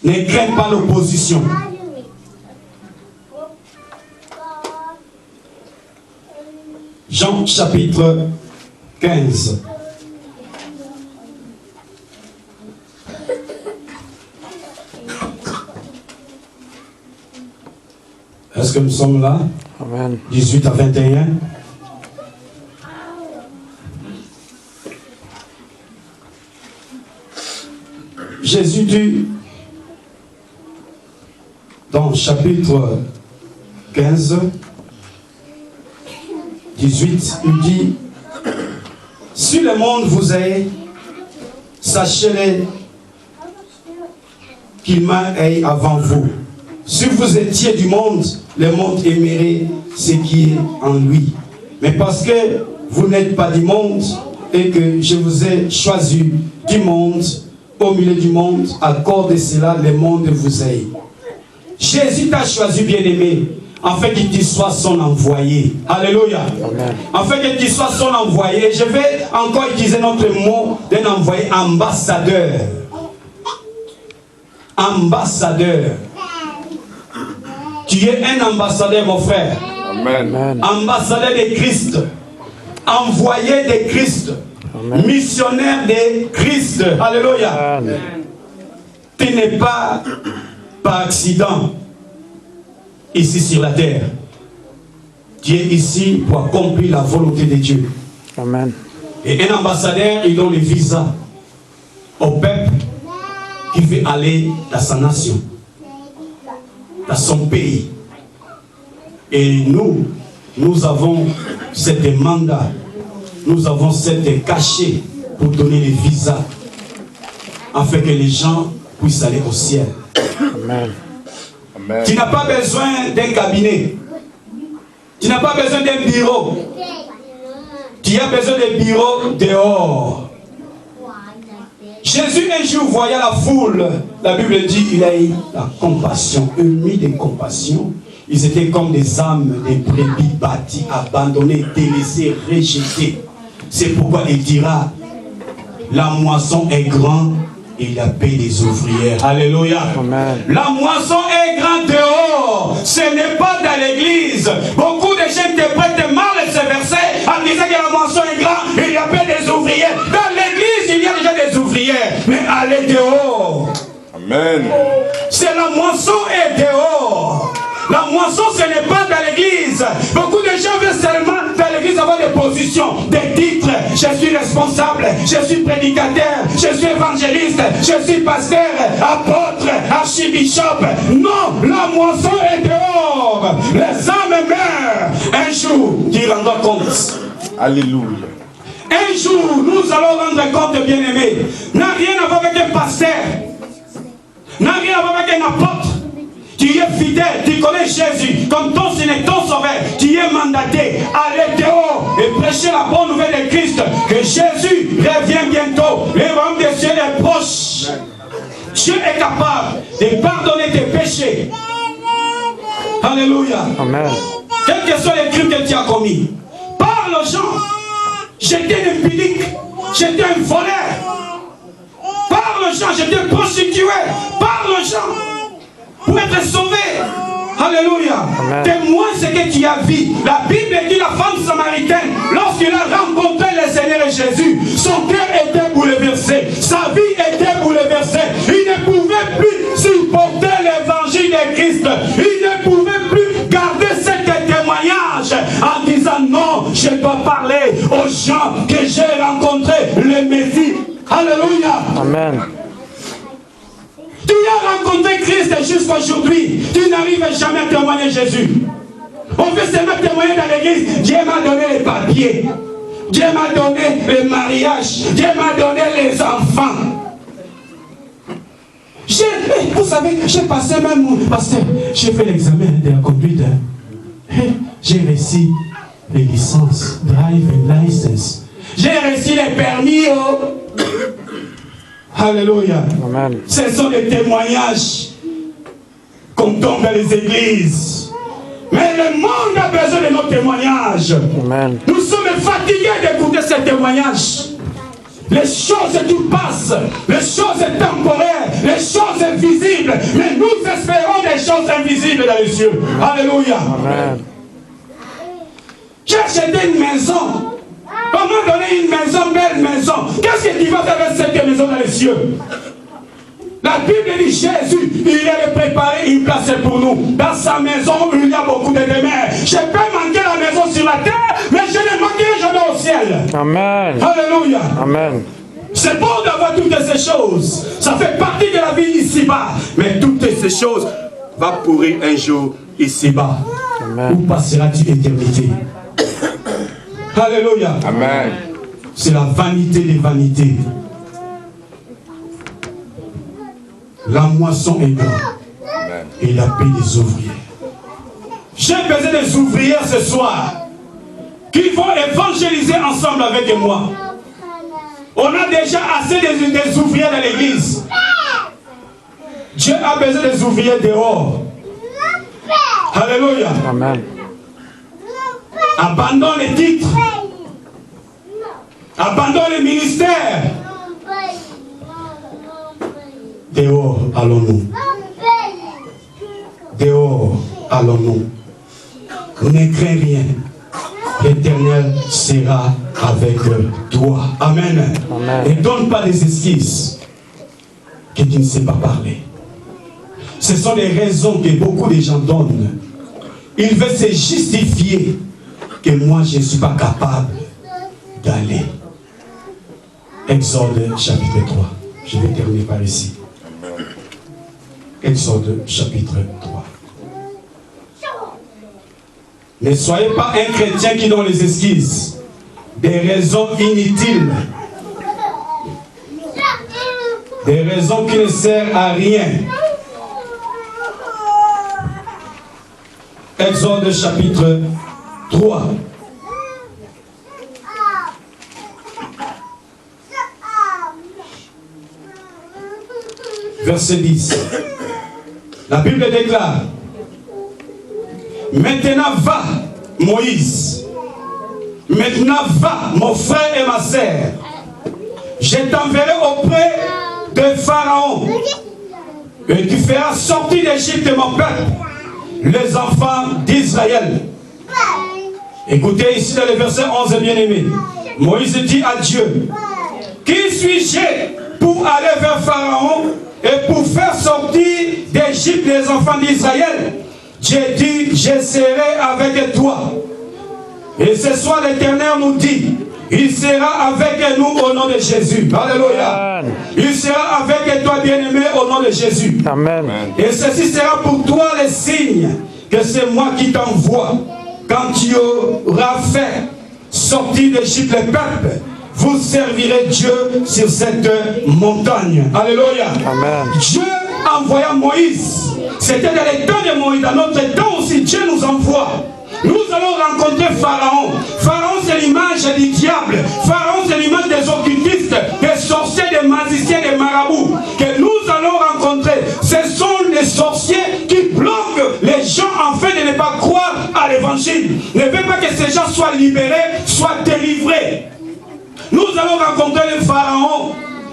Ne crains pas l'opposition. Jean chapitre 15. Est-ce que nous sommes là? Amen. 18 à 21. Jésus dit dans chapitre 15, 18, il dit: si le monde vous hait, sachez-le qu'il m'a haï avant vous. Si vous étiez du monde, le monde aimerait ce qui est en lui. Mais parce que vous n'êtes pas du monde et que je vous ai choisi du monde, au milieu du monde, à cause de cela, le monde vous hait. Jésus t'a choisi, bien-aimé, afin qu'il te soit son envoyé. Alléluia. Amen. Afin qu'il te soit son envoyé. Et je vais encore utiliser notre mot d'un envoyé, ambassadeur. Ambassadeur. Tu es un ambassadeur, mon frère. Amen. Ambassadeur de Christ. Envoyé de Christ. Amen. Missionnaire de Christ. Alléluia. Amen. Tu n'es pas par accident ici sur la terre. Tu es ici pour accomplir la volonté de Dieu. Amen. Et un ambassadeur, il donne le visa au peuple qui veut aller dans sa nation, dans son pays. Et nous avons cette mandat, nous avons cette cachet pour donner les visas afin que les gens puissent aller au ciel. Amen. Amen. Tu n'as pas besoin d'un cabinet. Tu n'as pas besoin d'un bureau. Tu as besoin d'un bureau dehors. Jésus un jour voyait la foule. La Bible dit il a eu la compassion, ému de compassion. Ils étaient comme des âmes, des brebis bâties, abandonnées, délaissées, rejetées. C'est pourquoi il dira: la moisson est grande et il a payé des ouvrières. Alléluia. Amen. La moisson est grande dehors. Ce n'est pas dans l'église. Beaucoup de gens interprètent mal ce verset en disant que la moisson est grande et il y a payé des ouvrières. Dans l'église, il y a déjà des ouvrières. Mais allez dehors. Amen. C'est la moisson est dehors. La moisson, ce n'est pas dans l'église. Beaucoup de gens veulent seulement dans l'église avoir des positions, des titres. Je suis responsable, je suis prédicateur, je suis évangéliste, je suis pasteur, apôtre, archibishop. Non, la moisson est dehors. Les âmes meurent. Un jour, tu rendras compte. Alléluia. Un jour, nous allons rendre compte, bien-aimés. N'a rien à voir avec un pasteur. N'a rien à voir avec un apôtre. Tu es fidèle, tu connais Jésus comme ton Seigneur, ton Sauveur. Tu es mandaté. Allez dehors et prêcher la bonne nouvelle de Christ. Que Jésus revient bientôt. Le royaume des cieux est proche. Dieu est capable de pardonner tes péchés. Alléluia. Amen. Quels que soient les crimes que tu as commis, parle aux gens. J'étais un impudent, j'étais un voleur. Parle aux gens, j'étais prostitué. Parle aux gens. Pour être sauvé. Alléluia. Témoigne ce que tu as vu. La Bible dit la femme samaritaine, lorsqu'il a rencontré le Seigneur Jésus, son cœur était bouleversé. Sa vie était bouleversée. Il ne pouvait plus supporter l'évangile de Christ. Il ne pouvait plus garder ce témoignage en disant non, je dois parler aux gens que j'ai rencontrés, le Messie. Alléluia. Amen. Tu as rencontré Christ jusqu'à aujourd'hui. Tu n'arrives jamais à témoigner Jésus. On veut seulement témoigner dans l'église. Dieu m'a donné les papiers. Dieu m'a donné le mariage. Dieu m'a donné les enfants. Vous savez, j'ai passé même, parce que j'ai fait l'examen de la conduite. J'ai reçu les licences, driving license. J'ai reçu les permis. Alléluia. Amen. Ce sont des témoignages qu'on tombe dans les églises. Mais le monde a besoin de nos témoignages. Amen. Nous sommes fatigués d'écouter ces témoignages. les choses qui passent, les choses temporaires, les choses visibles, mais nous espérons des choses invisibles dans les cieux. Alléluia. Amen. J'ai acheté une maison. On m'a donné une maison, belle maison. Qu'est-ce que tu vas faire avec cette maison dans les cieux? La Bible dit Jésus, il avait préparé une place pour nous. Dans sa maison, il y a beaucoup de demeures. Je peux manquer la maison sur la terre, mais je ne manquerai jamais au ciel. Amen. Alléluia. Amen. C'est bon d'avoir toutes ces choses. Ça fait partie de la vie ici-bas. Mais toutes ces choses vont pourrir un jour ici-bas. Où passera-t-il l'éternité? Alléluia. Amen. C'est la vanité des vanités. La moisson est grande et la paix des ouvriers. J'ai besoin des ouvrières ce soir qui vont évangéliser ensemble avec moi. On a déjà assez des ouvriers dans l'église. Dieu a besoin des ouvriers dehors. Alléluia. Amen. Abandonne les titres. Abandonne les ministères. Dehors allons-nous. Dehors allons-nous. Ne crains rien. L'Éternel sera avec toi. Amen. Amen. Ne donne pas des excuses que tu ne sais pas parler. Ce sont des raisons que beaucoup de gens donnent. Ils veulent se justifier que moi je ne suis pas capable d'aller. Exode chapitre 3. Je vais terminer par ici. Exode chapitre 3. Ne soyez pas un chrétien qui donne les excuses, des raisons inutiles, des raisons qui ne servent à rien. Exode chapitre 3. Verset 10. La Bible déclare: maintenant va, Moïse. Maintenant va, mon frère et ma sœur. Je t'enverrai auprès de Pharaon. Et tu feras sortir d'Égypte mon peuple, les enfants d'Israël. Écoutez ici dans le verset 11, bien-aimé. Moïse dit à Dieu: qui suis-je pour aller vers Pharaon et pour faire sortir d'Égypte les enfants d'Israël? Dieu dit: je serai avec toi. Et ce soir l'Éternel nous dit: il sera avec nous au nom de Jésus. Alléluia. Amen. Il sera avec toi, bien-aimé, au nom de Jésus. Amen. Et ceci sera pour toi le signe que c'est moi qui t'envoie. Quand tu auras fait sortir d'Égypte le peuple, vous servirez Dieu sur cette montagne. Alléluia. Amen. Dieu envoya Moïse. C'était dans les temps de Moïse. Dans notre temps aussi, Dieu nous envoie. Nous allons rencontrer Pharaon. Pharaon, c'est l'image du diable. Pharaon, c'est l'image des occultistes, des sorciers, des magiciens, des marabouts que nous allons rencontrer. Ce sont les sorciers qui bloquent les gens afin de ne pas croire à l'évangile. Ne veut pas que ces gens soient libérés, soient délivrés. Nous allons rencontrer le Pharaon.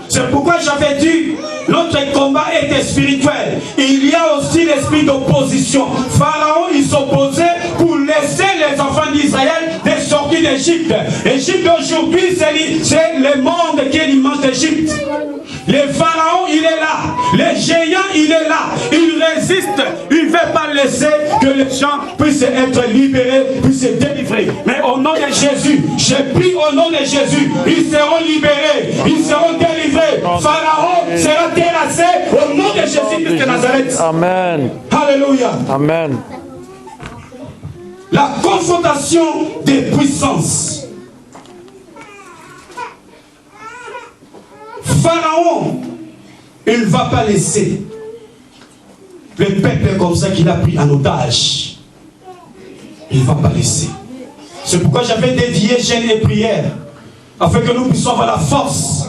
C'est pourquoi j'avais dit, notre combat était spirituel. Il y a aussi l'esprit d'opposition. Pharaon, il s'opposait pour laisser les enfants d'Israël de sortir d'Égypte. Égypte aujourd'hui, c'est le monde qui est l'image d'Égypte. Le Pharaon, il est là. Le géant, il est là. Il résiste. Il ne veut pas laisser que les gens puissent être libérés, puissent être délivrés. Mais au nom de Jésus, je prie au nom de Jésus, ils seront libérés, ils seront délivrés. Pharaon sera terrassé au nom de Jésus-Christ de Nazareth. Amen. Alléluia. Amen. La confrontation des puissances. Pharaon, il ne va pas laisser le peuple comme ça qu'il a pris en otage. Il ne va pas laisser. C'est pourquoi j'avais dédié jeûne et prière, afin que nous puissions avoir la force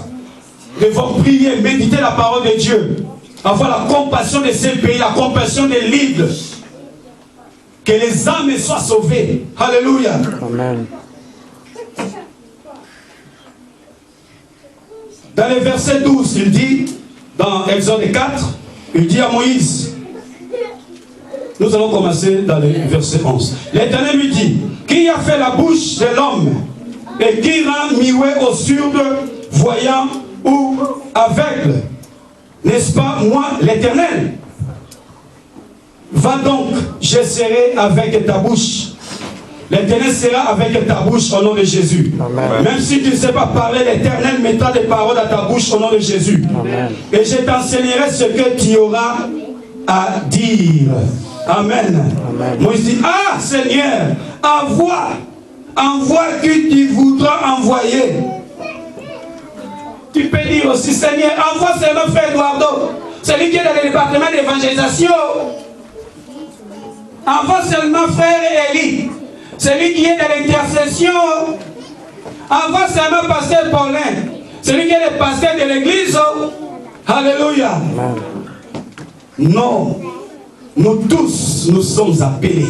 de vous prier, méditer la parole de Dieu, avoir la compassion de ces pays, la compassion des leaders, que les âmes soient sauvées. Alléluia. Amen. Dans le verset 12, il dit, dans Exode 4, il dit à Moïse, nous allons commencer dans le verset 11. L'Éternel lui dit, qui a fait la bouche de l'homme et qui rend muet au sourd, voyant ou aveugle? N'est-ce pas moi l'Éternel? Va donc, je serai avec ta bouche. L'Éternel sera avec ta bouche au nom de Jésus. Amen. Même si tu ne sais pas parler, l'Éternel mettra des paroles dans ta bouche au nom de Jésus. Amen. Et je t'enseignerai ce que tu auras à dire. Amen. Amen. Moïse dit, ah Seigneur, envoie qui tu voudras envoyer. Tu peux dire aussi, Seigneur, envoie seulement frère Eduardo, celui qui est dans le département d'évangélisation. Envoie seulement frère Élie, celui qui est dans l'intercession. Envoie seulement pasteur Paulin, celui qui est le pasteur de l'église. Alléluia. Non, nous tous, nous sommes appelés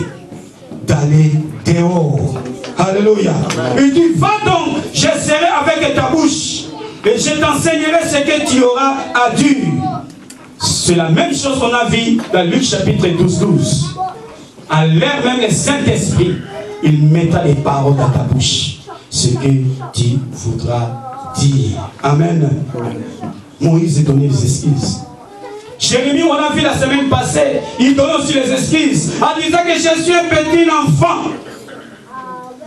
d'aller dehors. Alléluia. Il dit, va donc, je serai avec ta bouche et je t'enseignerai ce que tu auras à dire. C'est la même chose qu'on a vu dans Luc chapitre 12. À l'heure même, le Saint-Esprit, il mettra les paroles dans ta bouche. Ce que tu voudras dire. Amen. Moïse a donné les excuses. Jérémie, on a vu la semaine passée, il donne aussi les excuses en disant que je suis un petit enfant.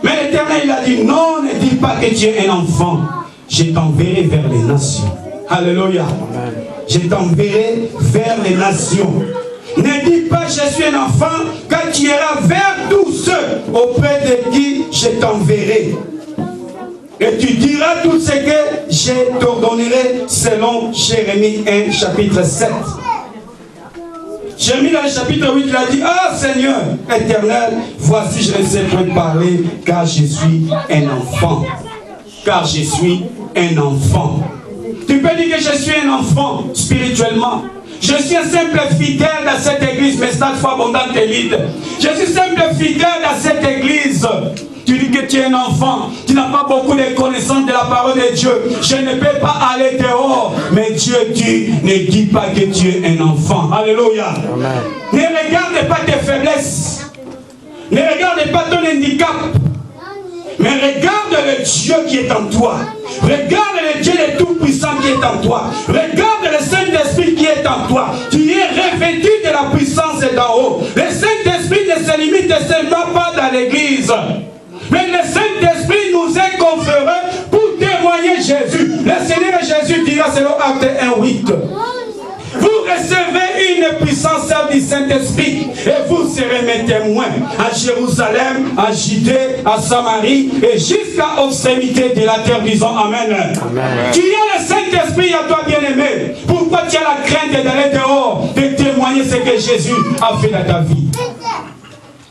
Mais l'Éternel, il a dit, non, ne dis pas que tu es un enfant. Je t'enverrai vers les nations. Alléluia. Je t'enverrai vers les nations. Ne dis pas je suis un enfant, car tu iras vers tous ceux auprès de qui je t'enverrai. Et tu diras tout ce que je t'ordonnerai selon Jérémie 1, chapitre 7. Jérémie dans le chapitre 8, il a dit, ah Seigneur éternel, voici je ne sais point parler, car je suis un enfant. Car je suis un enfant. Tu peux dire que je suis un enfant spirituellement. Je suis un simple fidèle dans cette église, mais stade foi abondante et lead. Je suis simple fidèle dans cette église. Tu dis que tu es un enfant, tu n'as pas beaucoup de connaissances de la parole de Dieu. Je ne peux pas aller dehors. Mais Dieu dit, ne dis pas que tu es un enfant. Alléluia. Amen. Ne regarde pas tes faiblesses. Ne regarde pas ton handicap. Mais regarde le Dieu qui est en toi. Regarde le Dieu le Tout-Puissant qui est en toi. Regarde le Saint-Esprit qui est en toi. Tu es revêtu de la puissance d'en haut. Le Saint-Esprit ne se limite seulement pas dans l'église. Mais le Saint-Esprit nous est conféré pour témoigner Jésus. Le Seigneur Jésus dira selon Acte 1:8. Vous recevez une puissance du Saint-Esprit et vous serez mes témoins à Jérusalem, à Judée, à Samarie et jusqu'à l'extrémité de la terre. Disons Amen. Amen. Tu as le Saint-Esprit à toi bien-aimé. Pourquoi tu as la crainte d'aller dehors, de témoigner ce que Jésus a fait dans ta vie?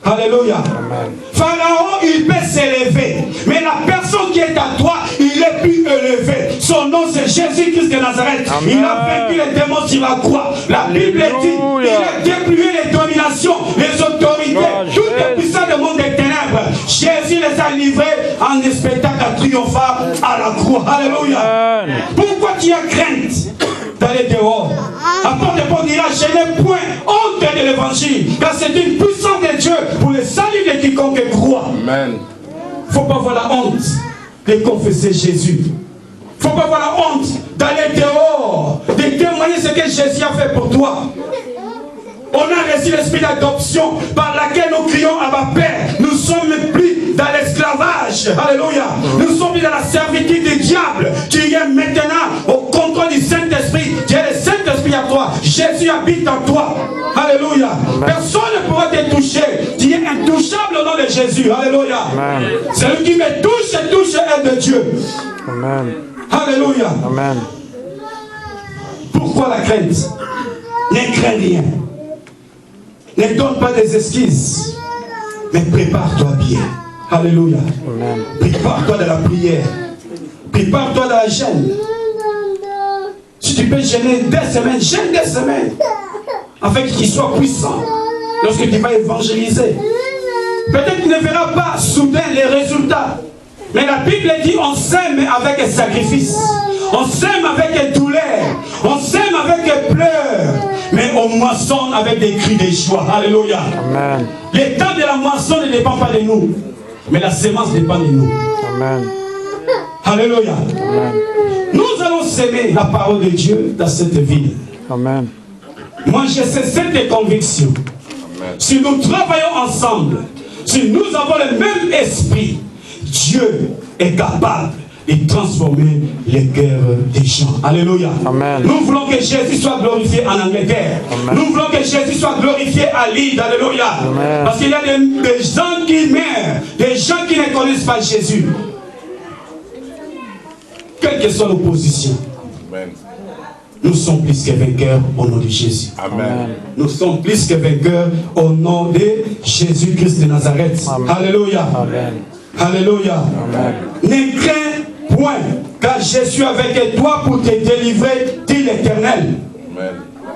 Alléluia. Amen. Pharaon, il peut s'élever, mais la personne qui est à toi, il est plus élevé. Son nom c'est Jésus-Christ de Nazareth. Amen. Il a vaincu les démons sur la croix. La Bible dit, il a déployé les dominations, les autorités, toutes les puissances du monde des ténèbres. Jésus les a livrés en spectacle triomphant à la croix. Alléluia. Amen. Pourquoi tu as crainte d'aller dehors? Apôtre Paul dira, je n'ai point honte de l'évangile, car c'est une puissance de Dieu pour le salut de quiconque croit. Amen. Il ne faut pas avoir la honte de confesser Jésus. Il ne faut pas avoir la honte d'aller dehors, de témoigner ce que Jésus a fait pour toi. On a reçu l'esprit d'adoption par laquelle nous crions à ma Père. Nous sommes plus dans l'esclavage. Alléluia. Nous sommes plus dans la servitude du diable. Tu es maintenant au contrôle du Saint-Esprit. Tu es le Saint-Esprit à toi. Jésus habite en toi. Alléluia. Personne ne pourra te toucher. Tu es intouchable au nom de Jésus. Alléluia. Celui qui me touche est de Dieu. Amen. Alléluia. Amen. Pourquoi la crainte? Ne crains rien. Ne donne pas des excuses, mais prépare-toi bien. Alléluia. Prépare-toi de la prière. Prépare-toi de la jeûne. Si tu peux jeûner 2 semaines, jeûne 2 semaines. Afin qu'il soit puissant lorsque tu vas évangéliser. Peut-être que tu ne verras pas soudain les résultats. Mais la Bible dit on sème avec un sacrifice. On sème avec des douleurs. On sème avec des pleurs. Mais on moissonne avec des cris de joie. Alléluia. Amen. L'état de la moisson ne dépend pas de nous. Mais la sémence dépend de nous. Amen. Alléluia. Amen. Nous allons s'aimer la parole de Dieu dans cette ville. Amen. Moi, j'ai cette conviction. Amen. Si nous travaillons ensemble, si nous avons le même esprit, Dieu est capable de transformer les cœurs des gens. Alléluia. Amen. Nous voulons que Jésus soit glorifié en Angleterre. Amen. Nous voulons que Jésus soit glorifié à Lille. Alléluia. Amen. Parce qu'il y a des gens qui meurent, des gens qui ne connaissent pas Jésus. Quelle que soit l'opposition, Amen. nous sommes plus que vainqueurs au nom de Jésus. Amen. Nous sommes plus que vainqueurs au nom de Jésus-Christ de Nazareth. Amen. Alléluia. Amen. Alléluia. Amen. Ne crains point, car je suis avec toi pour te délivrer, dit l'Éternel. Amen.